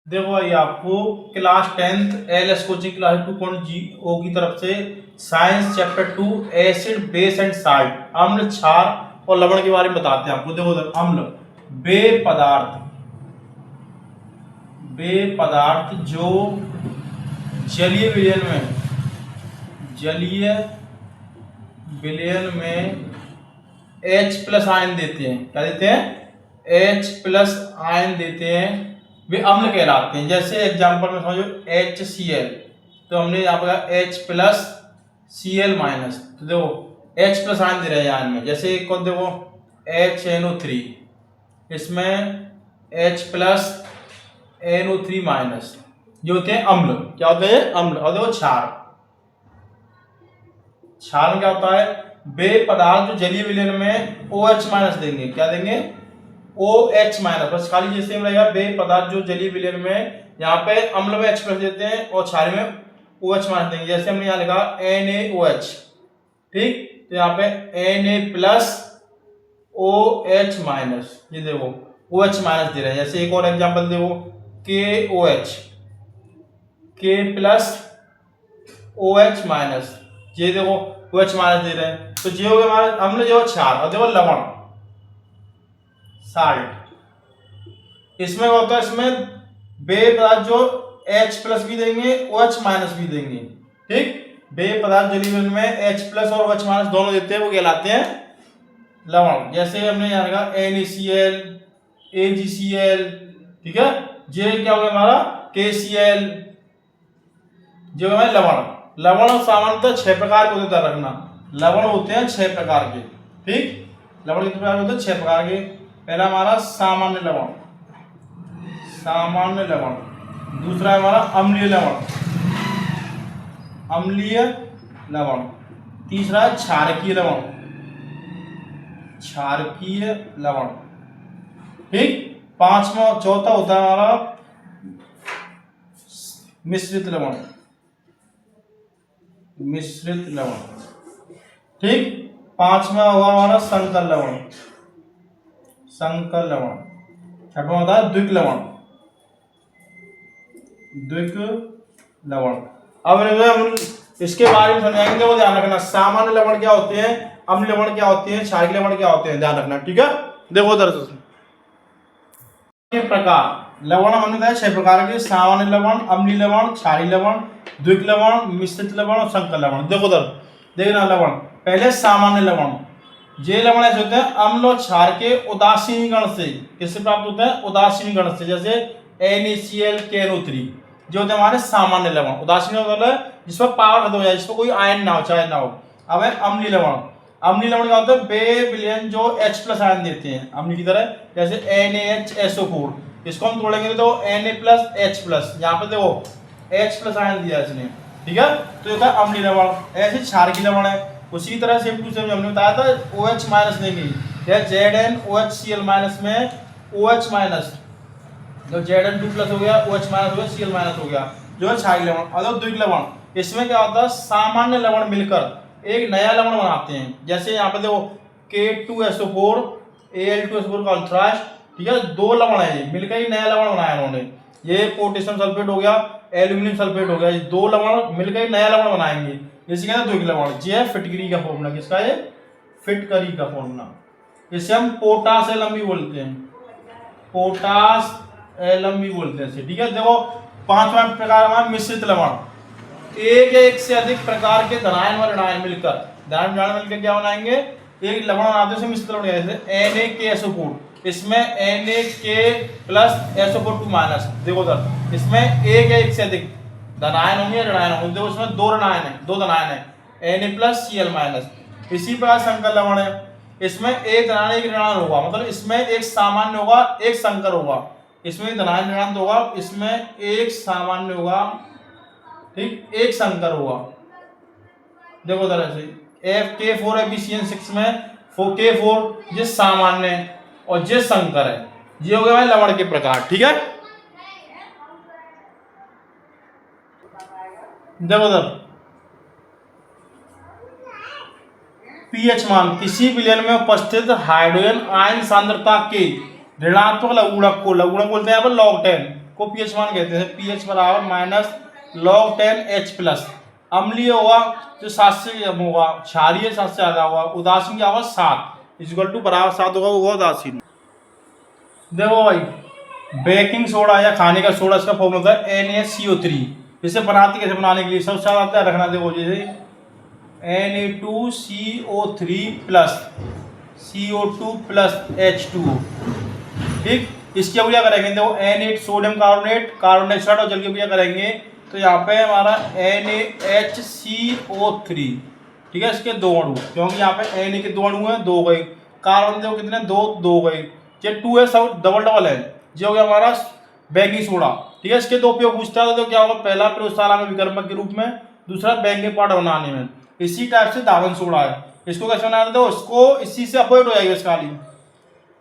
देखो भाई, आपको class 10th LS coaching class 2.0 की तरफ से science chapter 2 acid base and salt, अम्ल क्षार और लवण के बारे में बताते हैं आपको। देखो उधर अम्ल बे पदार्थ जो जलीय विलयन में H प्लस आयन देते हैं। क्या देते हैं? H प्लस आयन देते हैं, वे अम्ल कहलाते हैं। जैसे एग्जांपल में समझो HCl, तो हमने यहाँ पर H प्लस Cl माइनस, तो देखो H प्लस आयन दे रहे हैं आयन में। जैसे एक को देखो HNO3, इसमें H प्लस NO3 माइनस, ये होते हैं अम्ल। क्या होते हैं? अम्ल। और देखो क्षार में क्या होता है? वे पदार्थ जो जलीय विलयन में OH माइनस देंगे। क्या देंगे? OH minus. बस खाली जैसे रहेगा वे पदार्थ जो जलीय विलयन में, यहाँ पे अम्ल में H प्लस देते हैं और क्षार में OH माइनस देंगे। जैसे हमने यहाँ लिखा NaOH, ठीक, तो यहाँ पे Na प्लस OH माइनस, ये देखो OH माइनस दे रहे हैं। जैसे एक और एग्जांपल देखो KOH, K plus OH minus, ये देखो OH माइनस दे रहे हैं। तो ये हो गया हमारा अम्ल, जो क्षार। और देखो लवण साल्ट, इसमें क्या होता है? इसमें बे पदार्थ जो H प्लस भी देंगे, OH माइनस भी देंगे, ठीक। बे पदार्थ जलीय विलयन में H प्लस और OH माइनस दोनों देते हैं, वो कहलाते हैं लवण। जैसे हमने यहाँ रखा NaCl, AgCl, ठीक है। ये क्या हो गया हमारा? KCl, जो है लवण। लवण सामान्यतः 6 प्रकार के होते हैं, रखना। लवण होते हैं 6 प्रकार के, ठीक। लवण कितने प्रकार के होते हैं? 6 प्रकार के। पहला हमारा सामान्य लवण, दूसरा है हमारा अम्लीय लवण, तीसरा है क्षारकीय लवण, ठीक। चौथा होता है हमारा मिश्रित लवण, ठीक। पांचवा होगा हमारा संकर लवण। छठवां होता है द्विक लवण। अब हम इसके बारे में समझाएंगे, वो ध्यान रखना। सामान्य लवण क्या होते हैं, अम्ल लवण क्या होते हैं, क्षारीय लवण क्या होते हैं, ध्यान रखना, ठीक है। देखो दरअसल प्रकार लवण हमने बताया 6 प्रकार के: सामान्य लवण, अम्लीय लवण, क्षारीय लवण, द्विक लवण, मिश्रित लवण और संकर लवण। देखो देखना लवण, पहले सामान्य लवण। ये लवण ऐसे होते हैं अम्ल और क्षार के उदासीनीकरण से। किससे प्राप्त होते हैं? उदासीनीकरण से। जैसे NaCl, KNO3, जो होते हैं हमारे सामान्य लवण। उदासीन मतलब जिसमें पावर खत्म हो जाए, जिसमें कोई आयन ना हो, चाहे ना हो। अब है अम्लीय लवण। अम्लीय लवण क्या होता है? बे विलयन जो H प्लस आयन देते हैं अम्ल की तरह, जैसे NaHSO4, इसको हम तोड़ेंगे तो Na प्लस H प्लस, यहाँ पे देखो H प्लस आयन दिया इसने, ठीक है। तो ये था अम्लीय लवण। ऐसे क्षारकीय लवण है, उसी तरह सेम टू सेम हमने बताया था OH माइनस देंगे। ZnOHCl माइनस में OH माइनस, जो Zn2 प्लस हो गया, OH माइनस हो गया, Cl माइनस हो गया, जो है क्षारीय लवण। और द्विक लवण, इसमें क्या होता है? सामान्य लवण मिलकर एक नया लवण बनाते हैं। जैसे यहाँ पे देखो K2SO4, Al2SO4 का अल्ट्रास्ट, ठीक है। 2 लवण है, ये मिलकर ही नया लवण बनाया उन्होंने। ये पोटेशियम सल्फेट हो गया, एल्यूमिनियम सल्फेट हो गया, ये 2 लवण मिलकर ही नया लवण बनाएंगे, इसी का द्विक लवण। ये है फिटकरी का फॉर्मूला। किसका? ये फिटकरी का फॉर्मूला। इसे हम पोटास एलम भी बोलते हैं, ठीक है। देखो पांचवा प्रकार हमारा मिश्रित लवण। एक से अधिक प्रकार के धनायन और ऋणायन मिलकर क्या बनाएंगे? एक लवण बनाते हैं, मिश्रित लवण। जैसे NaKSO4, इसमें Na प्लस SO4 माइनस। देखो सर, इसमें एक से अधिक धनायन होंगे, ऋणायन होंगे। देखो इसमें 2 धनायन है, Na प्लस Cl माइनस। इसी प्रकार संकर लवण है, इसमें एक धनायन एक ऋणायन होगा, मतलब इसमें एक सामान्य होगा, एक संकर होगा। इसमें धनायन ऋणायन होगा, इसमें एक सामान्य होगा, ठीक, एक संकर होगा। देखो तरह से K4 FeCN6 में K4 ये सामान्य है और ये संकर है। ये हो गया लवण के प्रकार, ठीक है। देखो सर, pH मान किसी विलयन में उपस्थित हाइड्रोजन आयन सांद्रता के ऋणात्मक लघुगणक को लघुगणक बोलते हैं यहाँ पर log 10, को पीएच मान कहते हैं। पीएच बराबर माइनस log 10 H प्लस। अम्लीय होगा जो 7 से कम होगा, क्षारीय 7 से ज़्यादा होगा, उदासीन क्या होगा 7 इक्वल टू बराबर 7 होगा, वो होगा उदासीन। देखो भाई बेकिंग सोडा या खाने का सोडा, इसका फॉर्मूला होता है NaCO3। इसे बनाते कैसे, बनाने के लिए सबसे ज़्यादा आता है रखना। देखो जैसे Na2CO3 plus CO2 plus H2O, ठीक। इसकी अब क्या करेंगे, देखो Na sodium carbonate, carbon dioxide और जल की क्या करेंगे, तो यहाँ पे हमारा NaHCO3, ठीक है। इसके दो अणु, क्योंकि यहाँ पे Na के दो अणु हैं, दो गए, कार्बन देखो कितने, दो गए, ये 2 है, सब डबल डबल है, जो हो गया हमारा बेकिंग सोडा, ठीक है। इसके दो उपयोग पूछता है, तो क्या होगा, पहला प्रयोगशाला में विकर्मक के रूप में, दूसरा बेकिंग पाउडर बनाने में। इसी टाइप से धावन सोडा है, इसको कैसे बनाना, तो इसको इसी से अवॉइड हो जाएगा इसका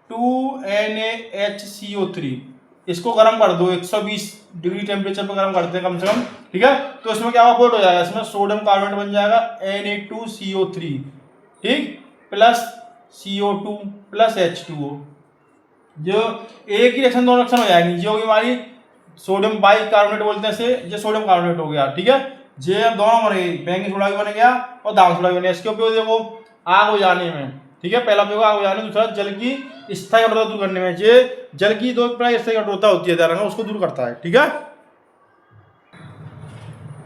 2NaHCO3, इसको गर्म कर दो 120 डिग्री टेम्परेचर पर गर्म करते हैं कम से कम, ठीक है। तो इसमें क्या अवॉइड हो जाएगा, इसमें सोडियम कार्बोनेट बन जाएगा Na2CO3, ठीक, प्लस CO2 प्लस H2O, जो एक ही रिएक्शन, दोनों रिएक्शन हो जाएंगी, जो होगी हमारी सोडियम बाई कार्बोनेट बोलते हैं इसे, ये सोडियम कार्बोनेट हो गया, ठीक है। जे अब दोनों बन गए, बेकिंग सोडा भी बन गया और धावन सोडा भी बन गया। इसके उपयोग देखो आग हो जाने में, ठीक है, पहला उपयोग आग हो जाने में, दूसरा जल की स्थायी कठोरता दूर करने में। ये जल की दो प्रकार स्थायी कठोरता होती है, ध्यान रखना, उसको दूर करता है, ठीक है।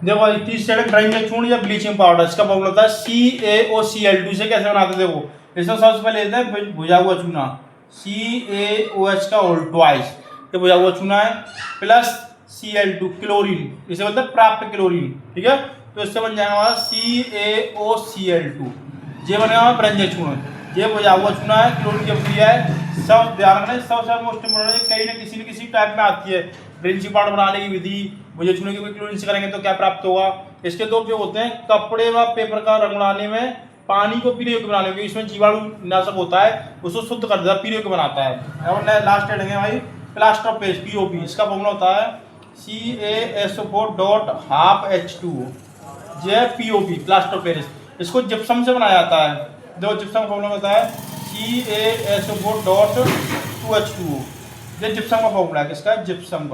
देखो तीसरे ड्राइंग चूर्ण या ब्लीचिंग पाउडर, इसका फॉर्मूला होता है CaOCl2। इसे कैसे बनाते हैं, देखो इसमें सबसे पहले लेते हैं भुजा हुआ चूना, CaOH का होल ट्वाइस, ये भुजा हुआ चूना है, प्लस Cl2 क्लोरीन, इसे बोलते हैं प्राप्त क्लोरीन, ठीक है। तो इससे बन जाएगा हमारा CaOCl2। ये बनेगा हमारा ब्रंजक चूर्ण, ये भुजा हुआ चूना है, क्लोरीन की अभिक्रिया है। सब ध्यान रखना, सबसे मोस्ट इम्पोर्टेंट कहीं ना किसी टाइप में आती है, ब्लीचिंग पाउडर बनाने की विधि, मुझे चूने की क्लोरीन से करेंगे तो क्या प्राप्त होगा। इसके दो उपयोग होते हैं, कपड़े व पेपर का रंग बनाने में, पानी को पीने योग्य बनाने में, इसमें जीवाणु नाशक होता है, उसको शुद्ध कर देता है, पीने योग्य बनाता है। और लास्ट हेड है भाई प्लास्टर ऑफ पेरिस, POP, इसका फॉर्मूला होता है CaSO4.12H2O, ये POP प्लास्टर ऑफ पेरिस। इसको जिप्सम से बनाया जाता है, जो जिप्सम का फॉर्मूला होता है CaSO4.2H2O, ये जिप्सम का फॉर्मूला है, किसका, जिप्सम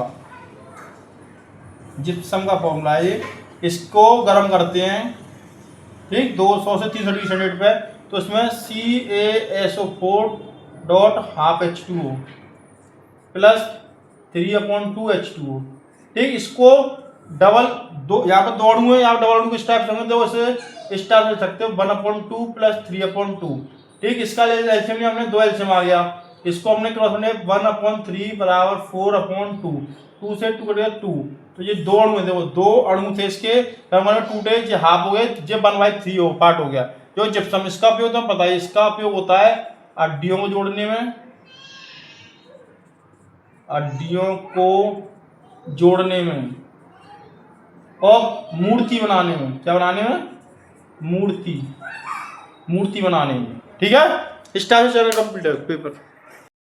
का फॉर्मूला है ये। इसको गर्म करते हैं, ठीक, 200 से 300 डिग्री सेंटीग्रेड पे, तो इसमें CaSO4.12H2O प्लस 3/2H2O, ठीक। इसको डबल दो, यहाँ पर दो अणु है, यहाँ डबल अणु किस टाइप से होंगे, तो इसे इस टाइप से सकते हो 1/2 प्लस 3/2, ठीक। इसका एल्सियम लिया हमने, 2 एल्सियम आ गया, इसको हमने क्रॉस करने 1/3 बराबर 4/2, 2 से 2 कटेगा 2, तो ये दो अणु है, देखो दो अणु थे इसके, टूटे, ये हाफ हो गए, ये 1/3 हो पार्ट हो गया। जो जिप्सम, इसका उपयोग तो पता है, इसका उपयोग होता है हड्डियों को जोड़ने में, हड्डियों को जोड़ने में और मूर्ति बनाने में, क्या बनाने में, मूर्ति बनाने में, ठीक है। इस टाइप से कंप्लीट है पेपर।